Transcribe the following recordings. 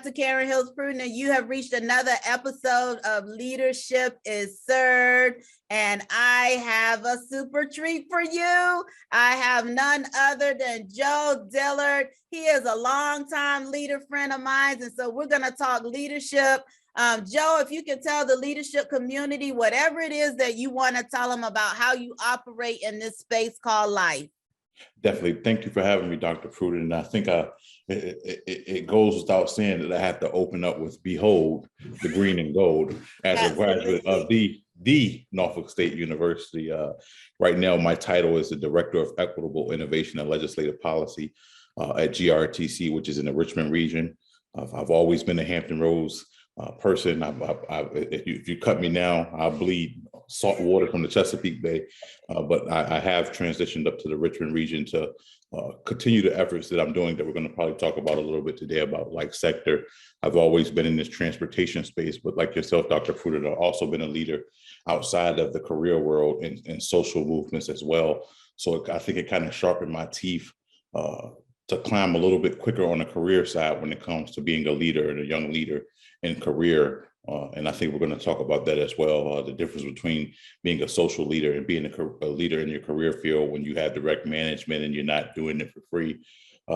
Dr. Karen Hills Pruden, and you have reached another episode of Leadership is Served. And I have a super treat for you. I have none other than Joe Dillard. He is a longtime leader friend of mine. And so we're going to talk leadership. Joe, if you can tell the leadership community whatever it is that you want to tell them about how you operate in this space called life. Definitely. Thank you for having me, Dr. Pruden. And I think it goes without saying that I have to open up with behold, the green and gold. As a graduate of the Norfolk State University. Right now, my title is the Director of Equitable Innovation and Legislative Policy at GRTC, which is in the Richmond region. I've always been a Hampton Roads person. If you cut me now, I'll bleed salt water from the Chesapeake Bay. But I have transitioned up to the Richmond region to continue the efforts that I'm doing that we're going to probably talk about a little bit today about like sector. I've always been in this transportation space, but like yourself, Dr. Pruden, I've also been a leader outside of the career world and social movements as well. So I think it kind of sharpened my teeth to climb a little bit quicker on the career side when it comes to being a leader and a young leader in career. And I think we're going to talk about that as well, the difference between being a social leader and being a leader in your career field when you have direct management and you're not doing it for free.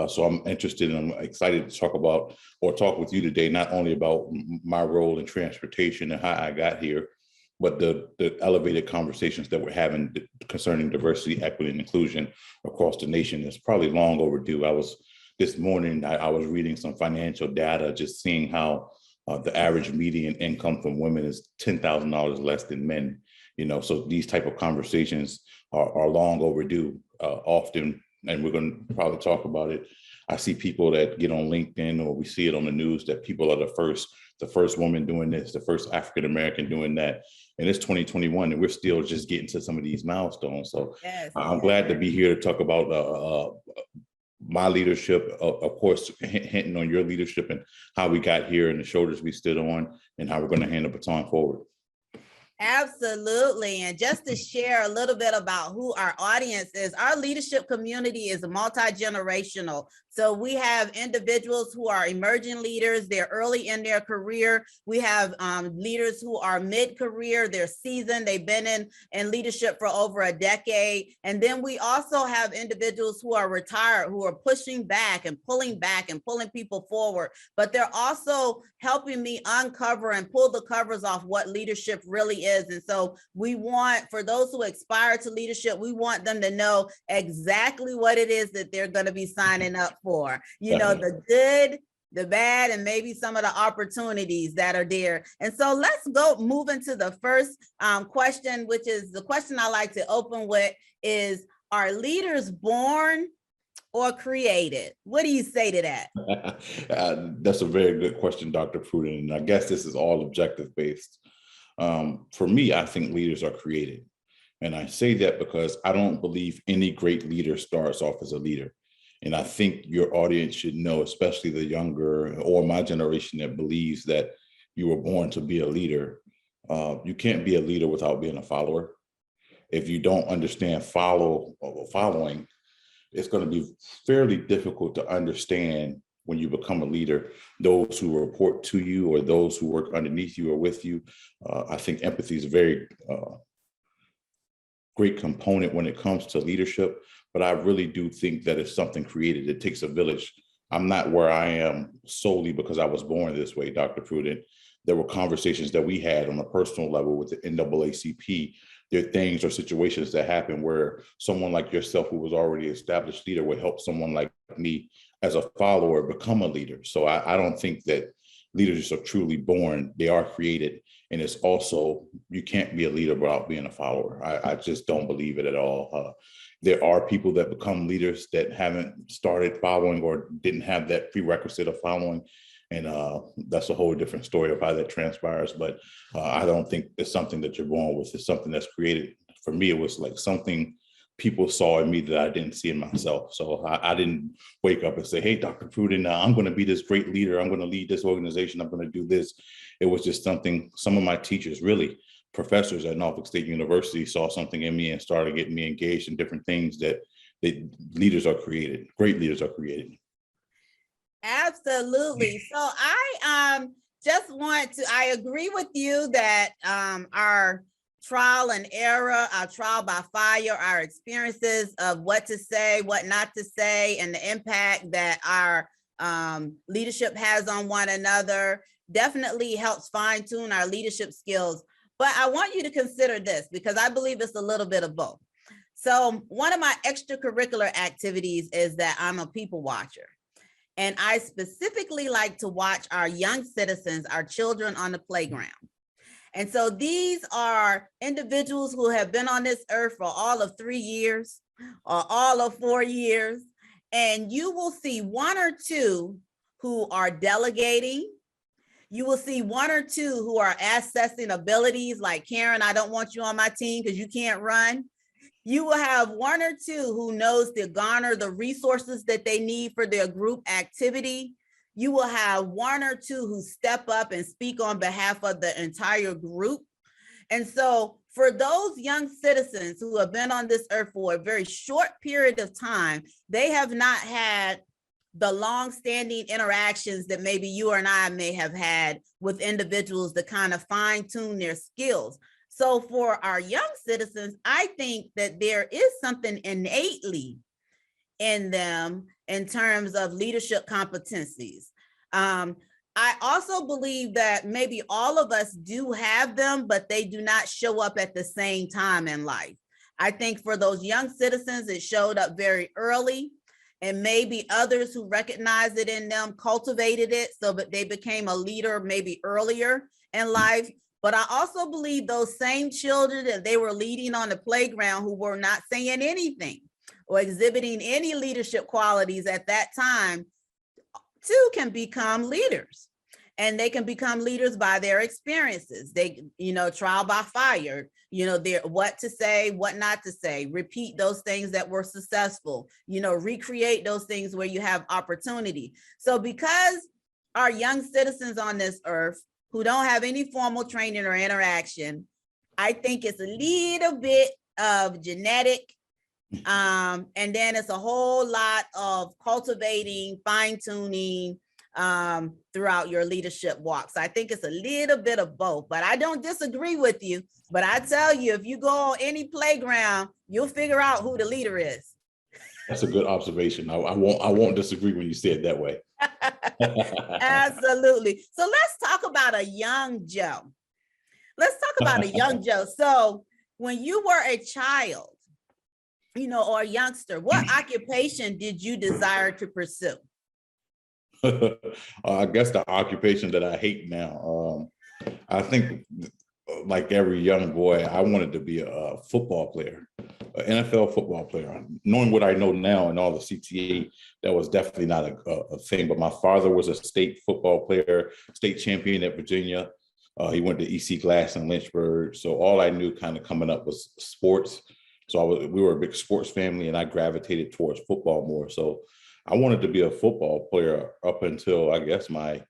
So I'm interested and I'm excited to talk about or talk with you today, not only about my role in transportation and how I got here, but the elevated conversations that we're having concerning diversity, equity, and inclusion across the nation is probably long overdue. This morning, I was reading some financial data, just seeing how the average median income from women is $10,000 less than men. So these type of conversations are long overdue. Often, and we're going to probably talk about it, I see people that get on LinkedIn or we see it on the news that people are the first woman doing this, the first African American doing that. And it's 2021 and we're still just getting to some of these milestones. So yes, I'm glad to be here to talk about my leadership, of course, hinting on your leadership and how we got here and the shoulders we stood on and how we're going to hand the baton forward. Absolutely. And just to share a little bit about who our audience is, our leadership community is multi-generational. So we have individuals who are emerging leaders, they're early in their career. We have leaders who are mid-career, they're seasoned, they've been in leadership for over a decade. And then we also have individuals who are retired, who are pushing back and pulling people forward. But they're also helping me uncover and pull the covers off what leadership really is. And so we want, for those who aspire to leadership, we want them to know exactly what it is that they're going to be signing up for, the good, the bad, and maybe some of the opportunities that are there. And so let's move into the first question, which is the question I like to open with is, are leaders born or created? What do you say to that? That's a very good question, Dr. Pruden. And I guess this is all objective based. For me, I think leaders are created. And I say that because I don't believe any great leader starts off as a leader. And I think your audience should know, especially the younger or my generation that believes that you were born to be a leader. You can't be a leader without being a follower. If you don't understand following, it's going to be fairly difficult to understand when you become a leader, those who report to you or those who work underneath you or with you. I think empathy is a very great component when it comes to leadership, but I really do think that it's something created. It takes a village. I'm not where I am solely because I was born this way, Dr. Pruden. There were conversations that we had on a personal level with the NAACP. There are things or situations that happen where someone like yourself, who was already an established leader, would help someone like me as a follower become a leader. So I don't think that leaders are truly born, they are created. And it's also, you can't be a leader without being a follower. I just don't believe it at all. There are people that become leaders that haven't started following or didn't have that prerequisite of following. And that's a whole different story of how that transpires. But I don't think it's something that you're born with. It's something that's created. For me, it was like something people saw in me that I didn't see in myself. So I didn't wake up and say, hey, Dr. Pruden, I'm going to be this great leader. I'm going to lead this organization. I'm going to do this. It was just something, some of my teachers, really professors at Norfolk State University, saw something in me and started getting me engaged in different things that leaders are created. Great leaders are created. Absolutely. So I just want to, I agree with you that our trial and error, our trial by fire, our experiences of what to say, what not to say, and the impact that our leadership has on one another definitely helps fine tune our leadership skills. But I want you to consider this because I believe it's a little bit of both. So one of my extracurricular activities is that I'm a people watcher. And I specifically like to watch our young citizens, our children on the playground. And so these are individuals who have been on this earth for all of 3 years or all of 4 years. And you will see one or two who are delegating. You will see one or two who are assessing abilities like, Karen, I don't want you on my team because you can't run. You will have one or two who knows to garner the resources that they need for their group activity. You will have one or two who step up and speak on behalf of the entire group. And so for those young citizens who have been on this earth for a very short period of time, they have not had the long-standing interactions that maybe you and I may have had with individuals to kind of fine-tune their skills. So for our young citizens, I think that there is something innately in them in terms of leadership competencies. I also believe that maybe all of us do have them, but they do not show up at the same time in life. I think for those young citizens, it showed up very early, and maybe others who recognized it in them cultivated it so that they became a leader maybe earlier in life. But I also believe those same children that they were leading on the playground who were not saying anything or exhibiting any leadership qualities at that time too can become leaders. And they can become leaders by their experiences. They, trial by fire, their what to say, what not to say, repeat those things that were successful, recreate those things where you have opportunity. So because our young citizens on this earth who don't have any formal training or interaction, I think it's a little bit of genetic, and then it's a whole lot of cultivating, fine-tuning throughout your leadership walk. So I think it's a little bit of both, but I don't disagree with you. But I tell you, if you go on any playground, you'll figure out who the leader is. That's a good observation. I won't disagree when you say it that way. Absolutely. So let's talk about a young Joe. So when you were a child, or a youngster, what occupation did you desire to pursue? I guess the occupation that I hate now. I think, like every young boy, I wanted to be a football player, an NFL football player. Knowing what I know now and all the CTA, that was definitely not a thing. But my father was a state football player, state champion at Virginia. He went to EC Glass in Lynchburg. So all I knew kind of coming up was sports. So we were a big sports family, and I gravitated towards football more. So I wanted to be a football player up until, I guess, my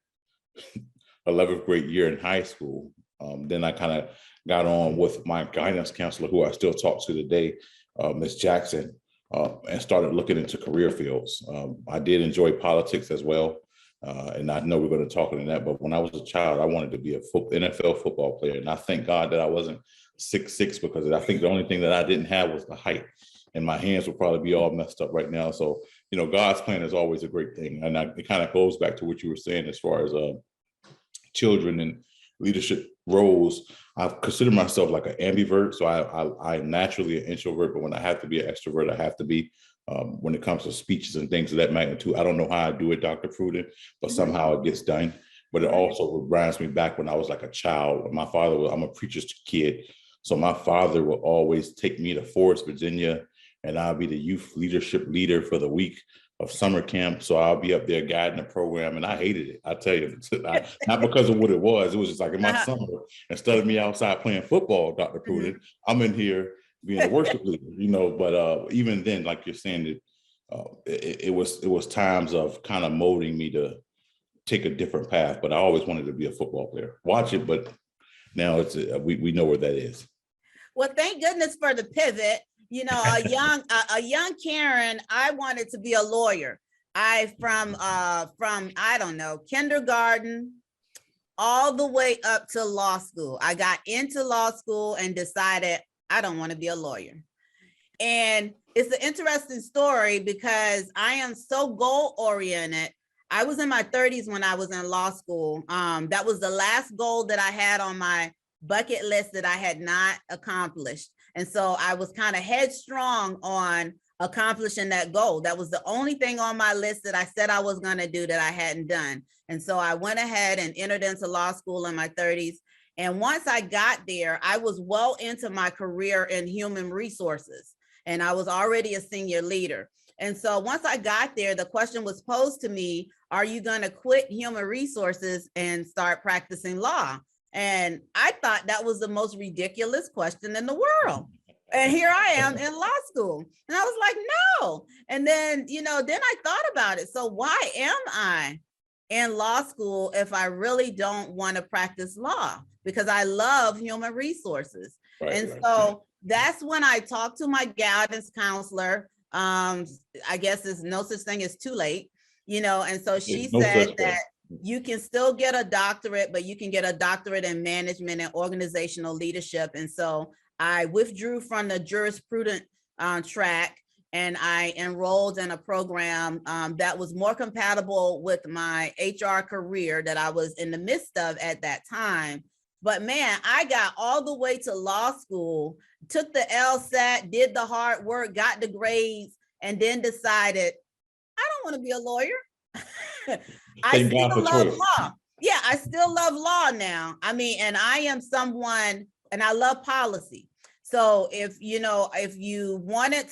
11th grade year in high school. Then I kind of got on with my guidance counselor, who I still talk to today, Ms. Jackson, and started looking into career fields. I did enjoy politics as well. And I know we're going to talk into that, but when I was a child, I wanted to be a NFL football player. And I thank God that I wasn't 6'6", because I think the only thing that I didn't have was the height, and my hands would probably be all messed up right now. So, God's plan is always a great thing. And it kind of goes back to what you were saying as far as children and leadership roles. I consider myself like an ambivert. So I'm naturally an introvert, but when I have to be an extrovert, I have to be. When it comes to speeches and things of that magnitude, I don't know how I do it, Dr. Pruden, but somehow it gets done. But it also reminds me back when I was like a child. I'm a preacher's kid. So my father would always take me to Forest, Virginia, and I'll be the youth leadership leader for the week of summer camp. So I'll be up there guiding the program, and I hated it. I tell you, not because of what it was just like in my summer, instead of me outside playing football, Dr. Pruden, I'm in here being a worship leader, but even then, like you're saying, it was times of kind of molding me to take a different path, but I always wanted to be a football player. Watch it, but now it's we know where that is. Well, thank goodness for the pivot. A young Karen, I wanted to be a lawyer. from I don't know, kindergarten all the way up to law school. I got into law school and decided I don't want to be a lawyer. And it's an interesting story because I am so goal oriented. I was in my 30s when I was in law school. That was the last goal that I had on my bucket list that I had not accomplished. And so I was kind of headstrong on accomplishing that goal. That was the only thing on my list that I said I was going to do that I hadn't done. And so I went ahead and entered into law school in my 30s. And once I got there, I was well into my career in human resources, and I was already a senior leader. And so once I got there, the question was posed to me, are you going to quit human resources and start practicing law? And I thought that was the most ridiculous question in the world. And here I am in law school. And I was like, no. And then, then I thought about it. So why am I in law school if I really don't want to practice law? Because I love human resources. So that's when I talked to my guidance counselor. I guess there's no such thing as too late, and so she said that you can still get a doctorate, but you can get a doctorate in management and organizational leadership. And so I withdrew from the jurisprudence track, and I enrolled in a program that was more compatible with my HR career that I was in the midst of at that time. But man, I got all the way to law school, took the LSAT, did the hard work, got the grades, and then decided, I don't want to be a lawyer. I still love law. Yeah, I still love law now. I mean, and I am someone, and I love policy. So if you wanted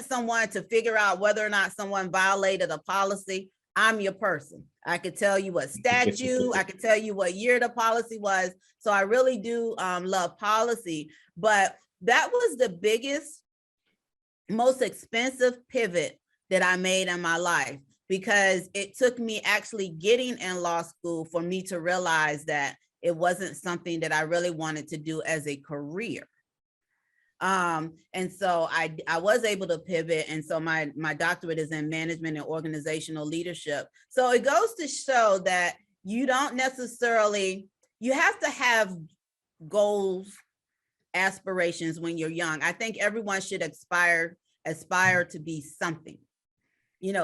someone to figure out whether or not someone violated a policy, I'm your person. I could tell you what statute, I could tell you what year the policy was. So I really do love policy. But that was the biggest, most expensive pivot that I made in my life, because it took me actually getting in law school for me to realize that it wasn't something that I really wanted to do as a career. And so I was able to pivot. And so my doctorate is in management and organizational leadership. So it goes to show that you don't necessarily, you have to have goals, aspirations when you're young. I think everyone should aspire to be something,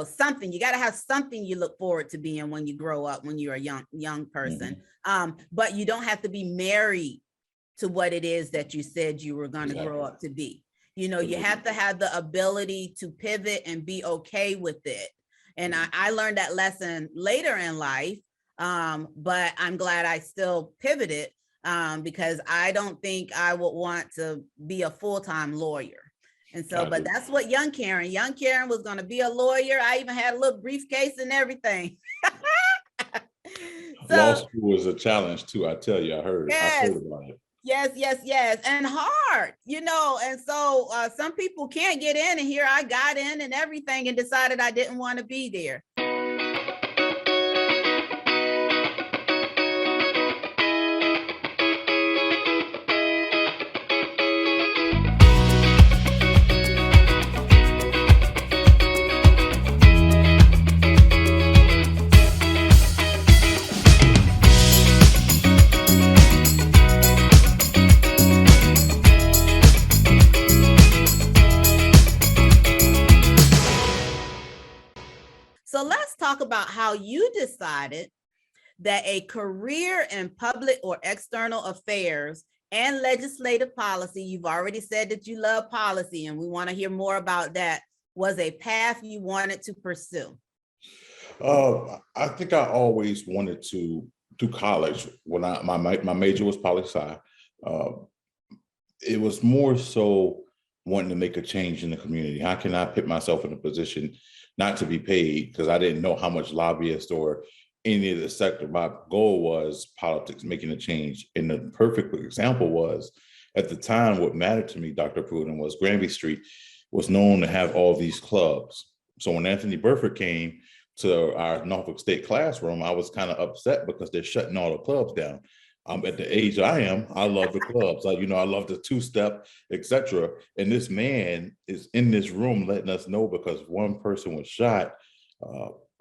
something. You got to have something you look forward to being when you grow up, when you're a young person. But you don't have to be married to what it is that you said you were going to grow up to be. You have to have the ability to pivot and be okay with it. And I learned that lesson later in life, but I'm glad I still pivoted because I don't think I would want to be a full-time lawyer. And so, but that's what young Karen was going to be a lawyer. I even had a little briefcase and everything. Law school was a challenge too. I tell you, I heard about it. Yes. And hard, and so some people can't get in, and here I got in and everything and decided I didn't want to be there. So let's talk about how you decided that a career in public or external affairs and legislative policy, you've already said that you love policy, and we want to hear more about that, was a path you wanted to pursue. I think I always wanted to do college. When my major was poli-sci, it was more so wanting to make a change in the community. How can I put myself in a position not to be paid, because I didn't know how much lobbyist or any of the sector. My goal was politics, making a change. And the perfect example was, at the time, what mattered to me, Dr. Pruden, was Granby Street was known to have all these clubs. So when Anthony Burford came to our Norfolk State classroom, I was kind of upset because they're shutting all the clubs down. At the age I am, I love the clubs. I love the two-step, etc. And this man is in this room letting us know because one person was shot.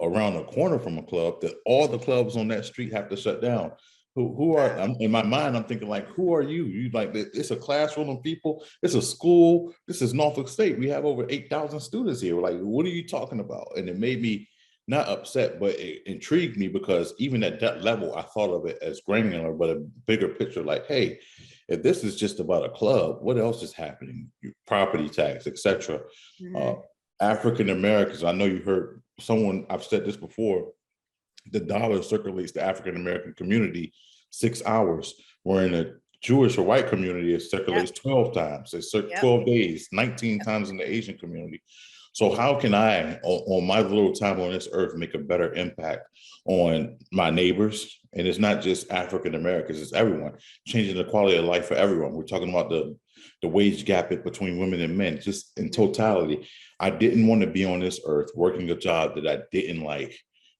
around the corner from a club, that all the clubs on that street have to shut down. Who are, in my mind, I'm thinking like, who are you? You like, it's a classroom of people. It's a school. This is Norfolk State. We have over 8,000 students here. Like, what are you talking about? And it made me not upset, but it intrigued me, because even at that level, I thought of it as granular, but a bigger picture, like, hey, if this is just about a club, what else is happening? Property tax, etc. African Americans, I know you heard someone, I've said this before, the dollar circulates the African American community 6 hours, where in a Jewish or white community, it circulates 12 times. It's 12 days, 19 times in the Asian community. So how can I, on my little time on this earth, make a better impact on my neighbors? And it's not just African Americans, it's everyone, changing the quality of life for everyone. We're talking about the wage gap between women and men, just in totality. I didn't want to be on this earth working a job that I didn't like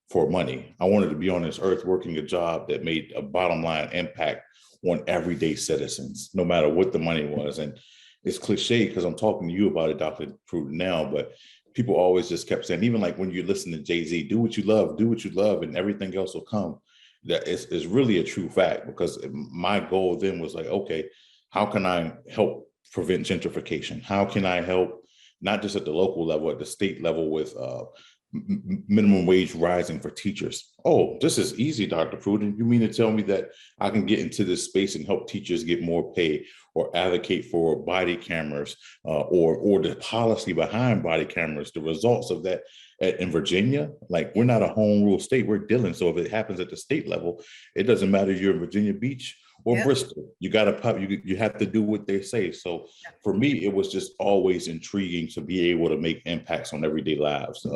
for money. I wanted to be on this earth working a job that made a bottom line impact on everyday citizens, no matter what the money was. And it's cliche because I'm talking to you about it, Dr. Pruden, now, but people always just kept saying, even like when you listen to Jay-Z, do what you love, and everything else will come. That is really a true fact, because my goal then was like, okay, how can I help prevent gentrification? How can I help, not just at the local level, at the state level, with minimum wage rising for teachers? Oh, this is easy, Dr. Pruden. You mean to tell me that I can get into this space and help teachers get more pay, or advocate for body cameras, or the policy behind body cameras, the results of that in Virginia? Like, we're not a home rule state, we're dealing. So if it happens at the state level, it doesn't matter if you're in Virginia Beach or Bristol, you got to pop, you have to do what they say. So for me, it was just always intriguing to be able to make impacts on everyday lives.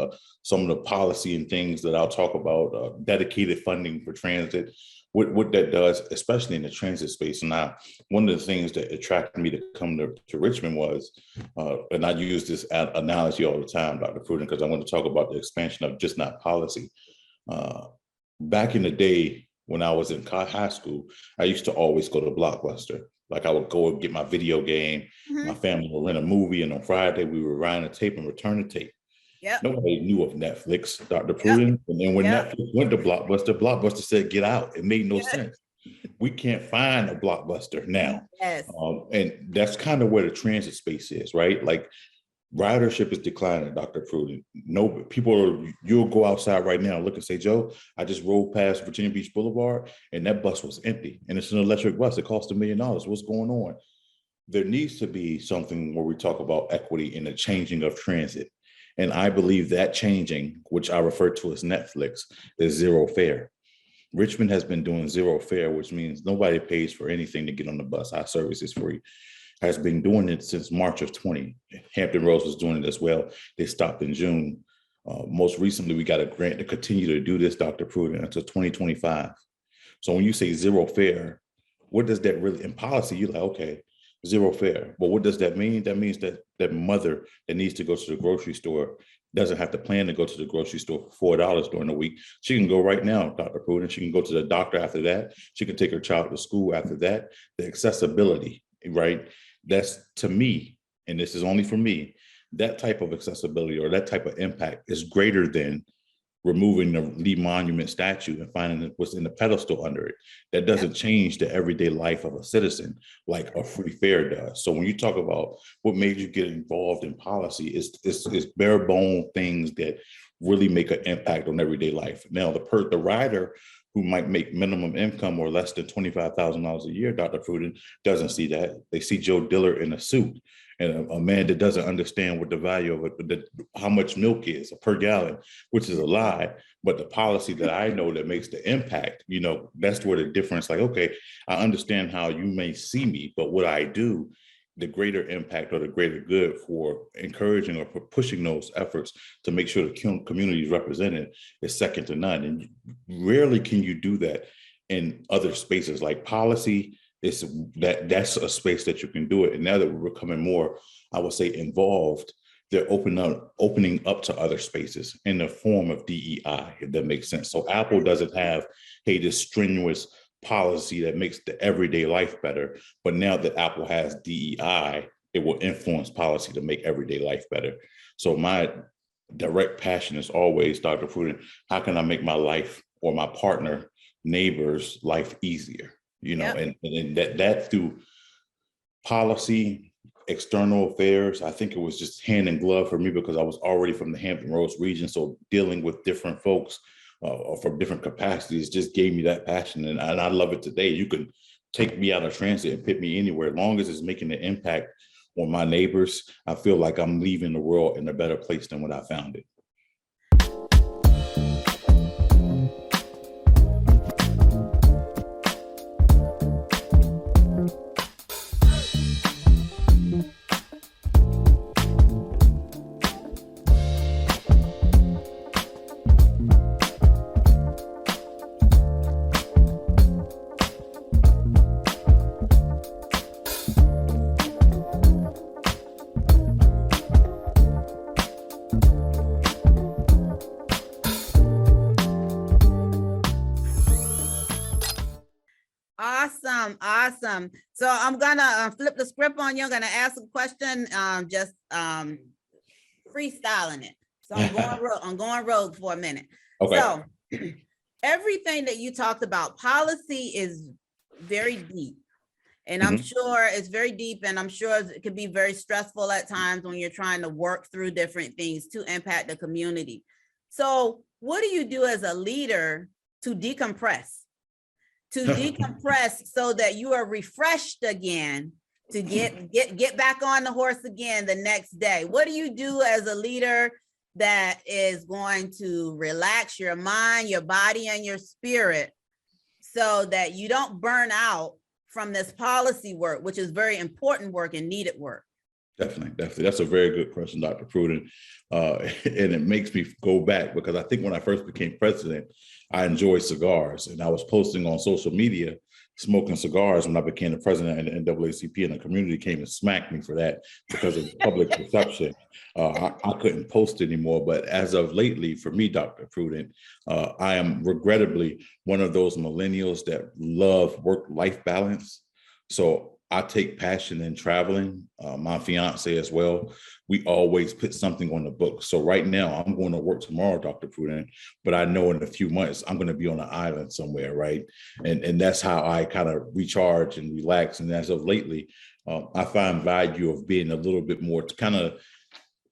Some of the policy and things that I'll talk about, dedicated funding for transit, what that does, especially in the transit space. And now, one of the things that attracted me to come to Richmond was, and I use this analogy all the time, Dr. Pruden, because I want to talk about the expansion of just not policy. Back in the day, when I was in high school, I used to always go to Blockbuster. Like, I would go and get my video game, my family would rent a movie, and on Friday we would rewind the tape and return the tape. Nobody knew of Netflix, Dr. Pruden. And then when Netflix went to Blockbuster, Blockbuster said, get out. It made no sense. We can't find a Blockbuster now. And that's kind of where the transit space is, right? Like, ridership is declining, Dr. Pruden. No, you'll go outside right now and look and say, Joe, I just rode past Virginia Beach Boulevard and that bus was empty. And it's an electric bus. It cost $1 million. What's going on? There needs to be something where we talk about equity in the changing of transit. And I believe that changing, which I refer to as Netflix, is zero fare. Richmond has been doing zero fare, which means nobody pays for anything to get on the bus. Our service is free. Has been doing it since March of 20. Hampton Roads was doing it as well. They stopped in June. Most recently, we got a grant to continue to do this, Dr. Pruden, until 2025. So when you say zero fare, what does that really, in policy, you're like, okay, zero fare. But what does that mean? That means that that mother that needs to go to the grocery store doesn't have to plan to go to the grocery store for $4 during the week. She can go right now, Dr. Pruden. She can go to the doctor after that. She can take her child to school after that. The accessibility, right? That's, to me, and this is only for me, that type of accessibility or that type of impact is greater than removing the Lee Monument statue and finding what's in the pedestal under it. That doesn't change the everyday life of a citizen like a free fare does. So when you talk about what made you get involved in policy, it's bare bone things that really make an impact on everyday life. Now, the rider who might make minimum income or less than $25,000 a year, Dr. Pruden, doesn't see that. They see Joe Dillard in a suit and a man that doesn't understand what the value of it, how much milk is per gallon, which is a lie. But the policy that I know that makes the impact, that's where the difference, like, okay, I understand how you may see me, but what I do, the greater impact or the greater good for encouraging or for pushing those efforts to make sure the community is represented is second to none. And rarely can you do that in other spaces like policy. That's a space that you can do it. And now that we're becoming more, I would say, involved, they're opening up to other spaces in the form of DEI, if that makes sense. So Apple doesn't have, hey, this strenuous policy that makes the everyday life better. But now that Apple has DEI, it will influence policy to make everyday life better. So my direct passion is always, Dr. Pruden, how can I make my life or my partner, neighbor's life easier? You know, Yep. and that through policy, external affairs. I think it was just hand in glove for me because I was already from the Hampton Roads region. So dealing with different folks from different capacities just gave me that passion. And I love it today. You can take me out of transit and put me anywhere. As long as it's making an impact on my neighbors, I feel like I'm leaving the world in a better place than when I found it. Awesome. So I'm gonna flip the script on you. I'm gonna ask a question, just freestyling it. So I'm going rogue for a minute. Okay. So everything that you talked about, policy is very deep. And I'm sure it's very deep, and I'm sure it can be very stressful at times when you're trying to work through different things to impact the community. So what do you do as a leader to decompress? So that you are refreshed again to get back on the horse again the next day? What do you do as a leader that is going to relax your mind, your body, and your spirit so that you don't burn out from this policy work, which is very important work and needed work? Definitely. That's a very good question, Dr. Pruden. And it makes me go back because I think when I first became president, I enjoyed cigars, and I was posting on social media smoking cigars when I became the president of the NAACP, and the community came and smacked me for that because of public perception. I couldn't post anymore. But as of lately, for me, Dr. Pruden, I am regrettably one of those millennials that love work-life balance. So I take passion in traveling, my fiance as well. We always put something on the book. So right now I'm going to work tomorrow, Dr. Pruden, but I know in a few months I'm going to be on an island somewhere, right? And that's how I kind of recharge and relax. And as of lately, I find value of being a little bit more kind of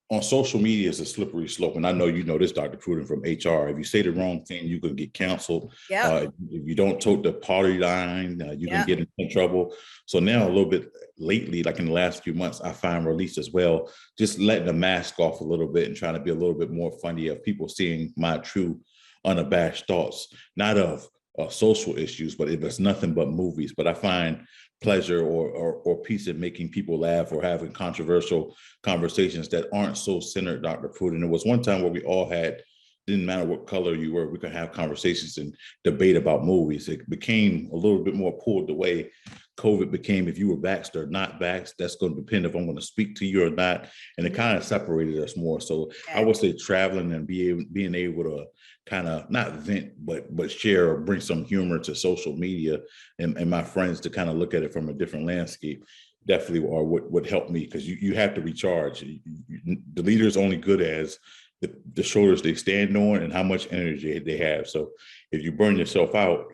on social media is a slippery slope. And I know you know this, Dr. Pruden, from HR. If you say the wrong thing, you could get canceled. Yeah. If you don't tote the party line, you can get in trouble. So now a little bit lately, like in the last few months, I find release as well, just letting the mask off a little bit and trying to be a little bit more funny of people seeing my true unabashed thoughts, not of social issues, but if it's nothing but movies. But I find pleasure or peace in making people laugh or having controversial conversations that aren't so centered, Dr. Pruden. There was one time where we all didn't matter what color you were, we could have conversations and debate about movies. It became a little bit more pulled away. COVID became, if you were vaxxed or not vaxxed, that's going to depend if I'm going to speak to you or not. And it kind of separated us more. So I would say traveling and being able to kind of not vent, but share or bring some humor to social media and my friends to kind of look at it from a different landscape definitely are what would help me, because you have to recharge. The leader is only good as the shoulders they stand on and how much energy they have. So if you burn yourself out,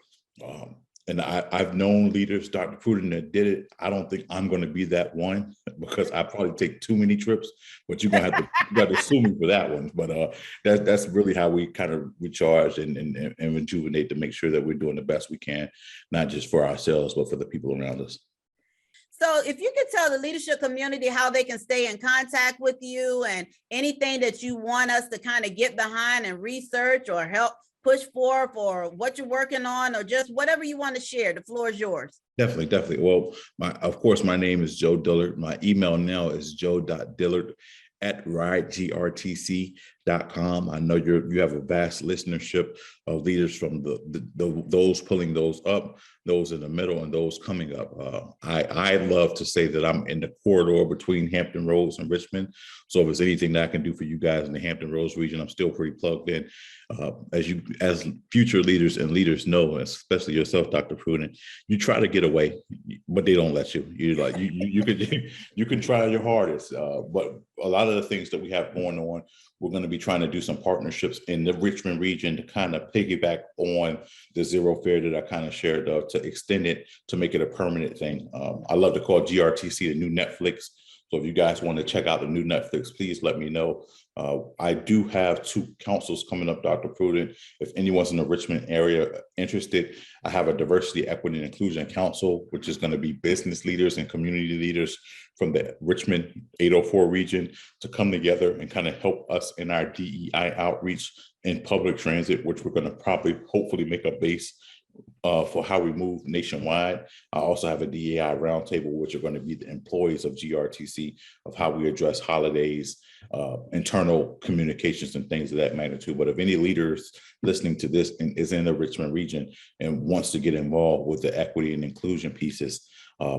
and I've known leaders, Dr. Pruden, that did it. I don't think I'm going to be that one because I probably take too many trips, but you're going to have to sue me for that one. But that's really how we kind of recharge and rejuvenate to make sure that we're doing the best we can, not just for ourselves, but for the people around us. So if you could tell the leadership community how they can stay in contact with you and anything that you want us to kind of get behind and research or help push forth or what you're working on or just whatever you want to share, the floor is yours. Definitely. Well, of course, my name is Joe Dillard. My email now is joe.dillard@ridegrtc.com. I know you have a vast listenership of leaders from those pulling those up, those in the middle, and those coming up. I love to say that I'm in the corridor between Hampton Roads and Richmond. So if there's anything that I can do for you guys in the Hampton Roads region, I'm still pretty plugged in. As future leaders and leaders know, especially yourself, Dr. Pruden, you try to get away, but they don't let you. You can try your hardest, but a lot of the things that we have going on We're going to be trying to do some partnerships in the Richmond region to kind of piggyback on the Zero Fair that I kind of shared, to extend it, to make it a permanent thing. I love to call GRTC the new Netflix. So if you guys want to check out the new Netflix, please let me know. I do have 2 councils coming up, Dr. Pruden. If anyone's in the Richmond area interested, I have a diversity, equity, and inclusion council, which is going to be business leaders and community leaders from the Richmond 804 region to come together and kind of help us in our DEI outreach in public transit, which we're going to probably hopefully make a base for how we move nationwide. I also have a DEI roundtable, which are going to be the employees of GRTC, of how we address holidays, internal communications, and things of that magnitude. But if any leaders listening to this and is in the Richmond region and wants to get involved with the equity and inclusion pieces,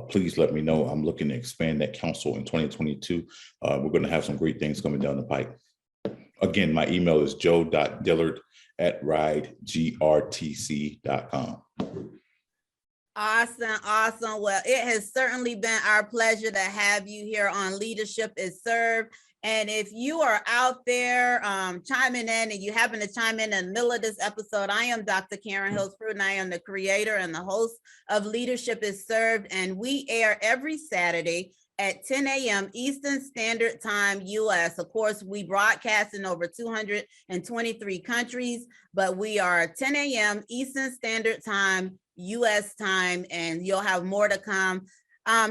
please let me know. I'm looking to expand that council in 2022. We're going to have some great things coming down the pipe. Again, my email is joe.dillard@ridegrtc.com. Awesome. Well, it has certainly been our pleasure to have you here on Leadership is Served. And if you are out there chiming in and you happen to chime in the middle of this episode, I am Dr. Karen Hills Pruden. I am the creator and the host of Leadership is Served. And we air every Saturday at 10 a.m. Eastern Standard Time, US. Of course, we broadcast in over 223 countries, but we are 10 a.m. Eastern Standard Time, US time, and you'll have more to come.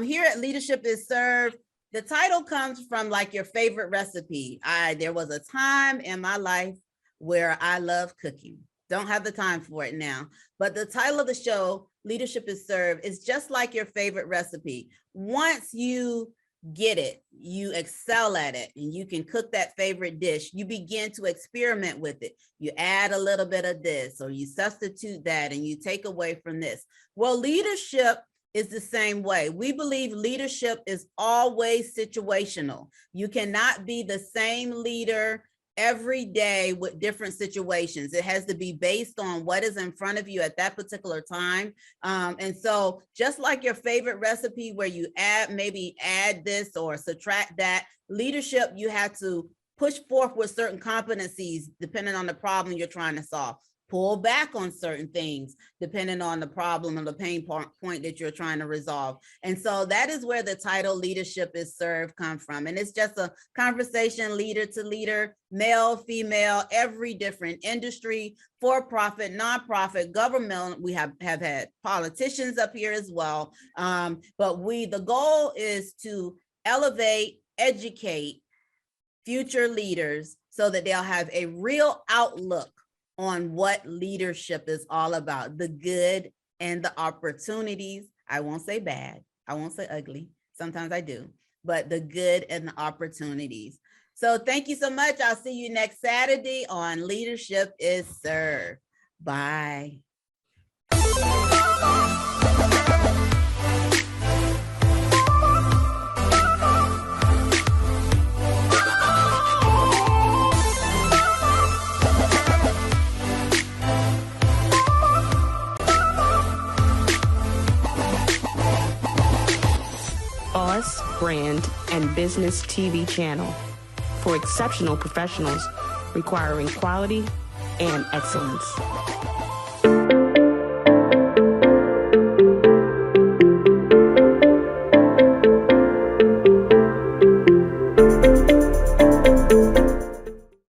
Here at Leadership is Served, the title comes from like your favorite recipe. There was a time in my life where I love cooking. Don't have the time for it now, but the title of the show, Leadership is Served, is just like your favorite recipe. Once you get it, you excel at it, and you can cook that favorite dish, you begin to experiment with it. You add a little bit of this, or you substitute that, and you take away from this. Well, leadership is the same way. We believe leadership is always situational. You cannot be the same leader every day with different situations. It has to be based on what is in front of you at that particular time. And so just like your favorite recipe where you maybe add this or subtract that, leadership, you have to push forth with certain competencies depending on the problem you're trying to solve. Pull back on certain things depending on the problem and the pain point that you're trying to resolve. And so that is where the title Leadership is Served comes from. And it's just a conversation, leader to leader, male, female, every different industry, for-profit, nonprofit, government. We have had politicians up here as well. But the goal is to elevate, educate future leaders so that they'll have a real outlook on what leadership is all about, the good and the opportunities. I won't say bad, I won't say ugly, sometimes I do, but the good and the opportunities. So thank you so much. I'll see you next Saturday on Leadership is Served. Bye. Us Brand and Business TV channel for exceptional professionals requiring quality and excellence.